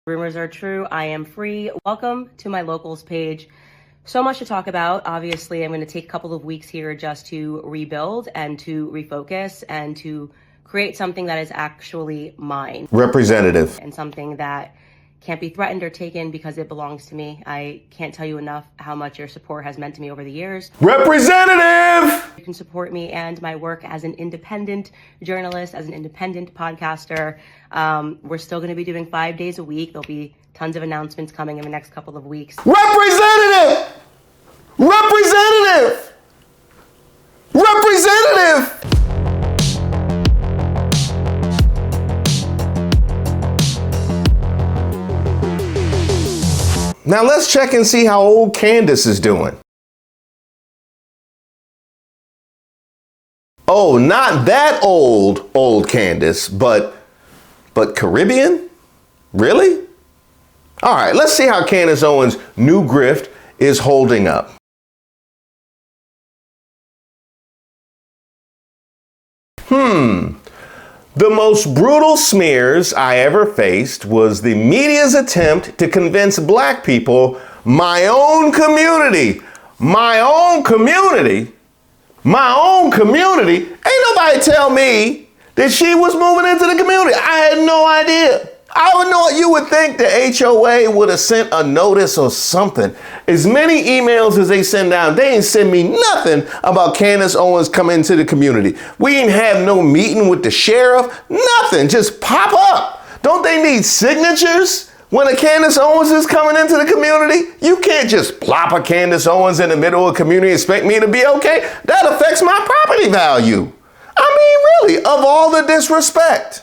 Rumors are true. I am free. Welcome to my locals page. So much to talk about. Obviously, I'm going to take a couple of weeks here just to rebuild and to refocus and to create something that is actually mine. Representative. And something that can't be threatened or taken because it belongs to me. I can't tell you enough how much your support has meant to me over the years. Representative! You can support me and my work as an independent journalist, as an independent podcaster. We're still going to be doing 5 days a week. There'll be tons of announcements coming in the next couple of weeks. Representative! Representative! Representative! Now let's check and see how old Candace is doing. Oh, not that old Candace, but Caribbean? Really? All right, let's see how Candace Owens' new grift is holding up. The most brutal smears I ever faced was the media's attempt to convince black people, my own community, ain't nobody tell me that she was moving into the community. I had no idea. You would think the HOA would have sent a notice or something. As many emails as they send out, they ain't send me nothing about Candace Owens coming into the community. We ain't have no meeting with the sheriff, nothing, just pop up. Don't they need signatures when a Candace Owens is coming into the community? You can't just plop a Candace Owens in the middle of a community and expect me to be okay. That affects my property value. I mean, really, of all the disrespect.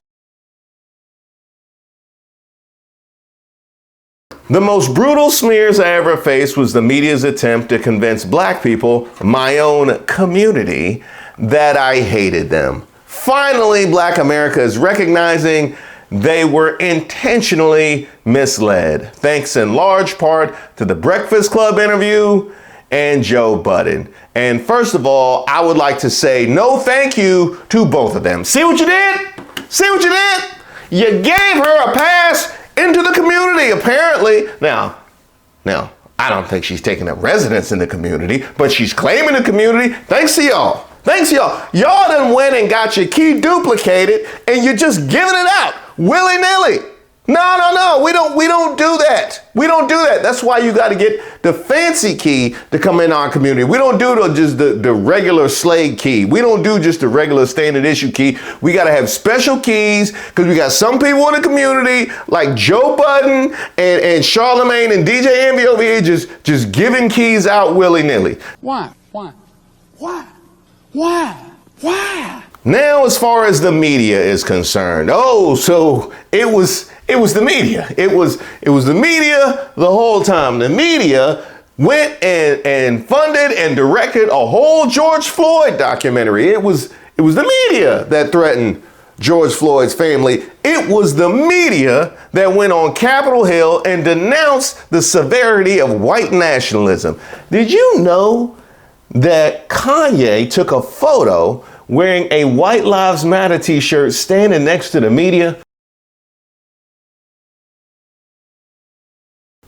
The most brutal smears I ever faced was the media's attempt to convince black people, my own community, that I hated them. Finally, Black America is recognizing they were intentionally misled, thanks in large part to the Breakfast Club interview and Joe Budden. And first of all, I would like to say no thank you to both of them. See what you did? See what you did? You gave her a pass into the community, apparently. Now, I don't think she's taking up residence in the community, but she's claiming the community. Thanks to y'all. Y'all done went and got your key duplicated and you're just giving it out willy-nilly. No, we don't do that. We don't do that. That's why you got to get the fancy key to come in our community. We don't do just the regular Slade key. We don't do just the regular standard issue key. We got to have special keys because we got some people in the community like Joe Budden and Charlemagne and DJ Envy over here just giving keys out willy-nilly. Why? Now, as far as the media is concerned, so it was the media. It was the media the whole time. The media went and funded and directed a whole George Floyd documentary. It was the media that threatened George Floyd's family. It was the media that went on Capitol Hill and denounced the severity of white nationalism. Did you know that Kanye took a photo wearing a White Lives Matter t-shirt standing next to the media?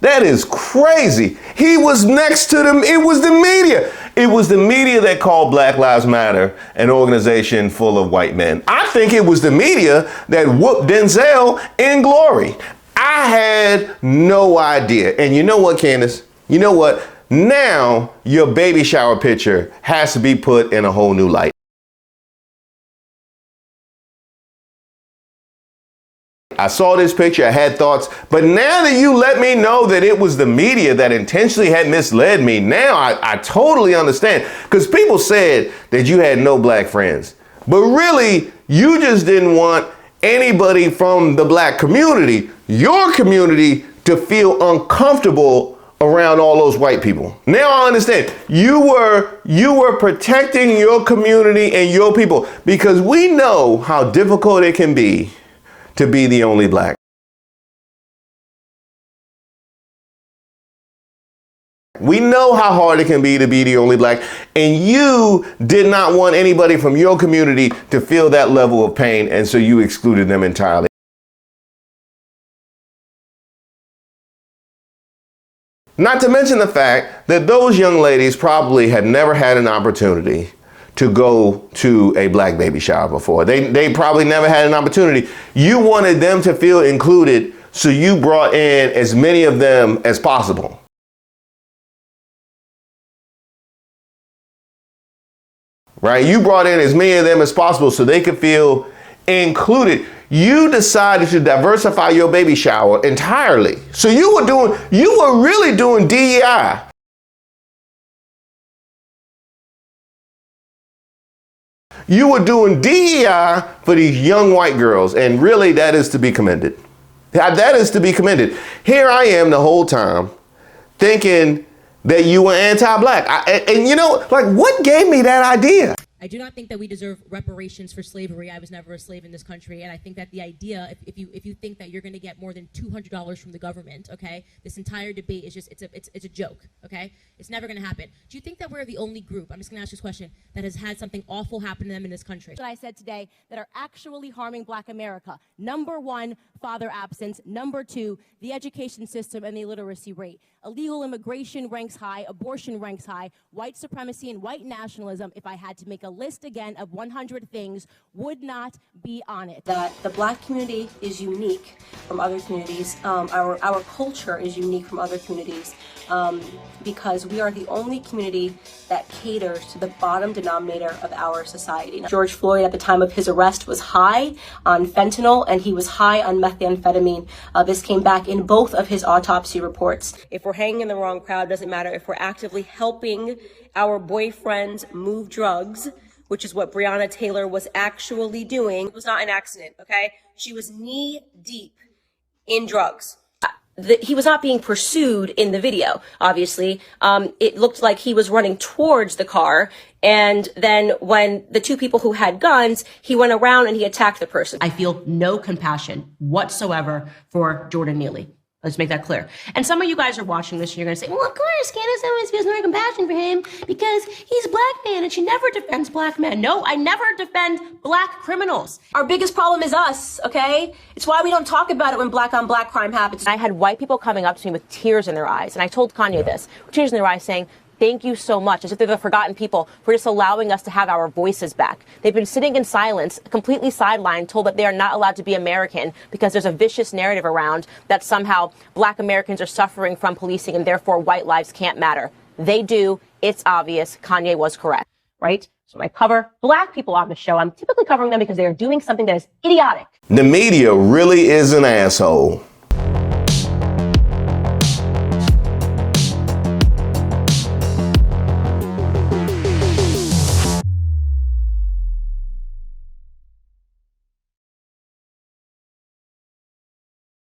That is crazy. He was next to them. It was the media. It was the media that called Black Lives Matter an organization full of white men. I think it was the media that whooped Denzel in Glory. I had no idea. And you know what, Candace? You know what? Now your baby shower picture has to be put in a whole new light. I saw this picture, I had thoughts, but now that you let me know that it was the media that intentionally had misled me, now I totally understand. Because people said that you had no black friends, but really you just didn't want anybody from the black community, your community, to feel uncomfortable around all those white people. Now I understand. You were protecting your community and your people, because we know how difficult it can be to be the only black. We know how hard it can be to be the only black, and you did not want anybody from your community to feel that level of pain, and so you excluded them entirely. Not to mention the fact that those young ladies probably had never had an opportunity to go to a black baby shower before. They probably never had an opportunity. You wanted them to feel included, so you brought in as many of them as possible. Right? You brought in as many of them as possible so they could feel included. You decided to diversify your baby shower entirely. So you were really doing DEI. You were doing DEI for these young white girls, and really that is to be commended. That is to be commended. Here I am the whole time thinking that you were anti-black. And you know, like, what gave me that idea? I do not think that we deserve reparations for slavery. I was never a slave in this country, and I think that the idea, if you think that you're going to get more than $200 from the government, okay, this entire debate is just it's a joke, okay? It's never going to happen. Do you think that we're the only group? I'm just going to ask this question that has had something awful happen to them in this country. That I said today that are actually harming Black America. Number one, father absence. Number two, the education system and the illiteracy rate. Illegal immigration ranks high. Abortion ranks high. White supremacy and white nationalism, if I had to make a list again of 100 things, would not be on it. That the black community is unique from other communities. Our culture is unique from other communities because we are the only community that caters to the bottom denominator of our society. Now, George Floyd at the time of his arrest was high on fentanyl and he was high on methamphetamine. This came back in both of his autopsy reports. If we're hanging in the wrong crowd, doesn't matter. If we're actively helping our boyfriends move drugs, which is what Breonna Taylor was actually doing. It was not an accident, okay? She was knee deep in drugs. He was not being pursued in the video, obviously. It looked like he was running towards the car. And then when the two people who had guns, he went around and he attacked the person. I feel no compassion whatsoever for Jordan Neely. Let's make that clear. And some of you guys are watching this and you're going to say, well, of course, Candace Owens feels no compassion for him because he's a black man and she never defends black men. No, I never defend black criminals. Our biggest problem is us, okay? It's why we don't talk about it when black on black crime happens. I had white people coming up to me with tears in their eyes. And I told Kanye this, tears in their eyes saying, thank you so much, as if they're the forgotten people, for just allowing us to have our voices back. They've been sitting in silence, completely sidelined, told that they are not allowed to be American because there's a vicious narrative around that somehow black Americans are suffering from policing and therefore white lives can't matter. They do. It's obvious. Kanye was correct, right? So when I cover black people on the show, I'm typically covering them because they are doing something that is idiotic. The media really is an asshole.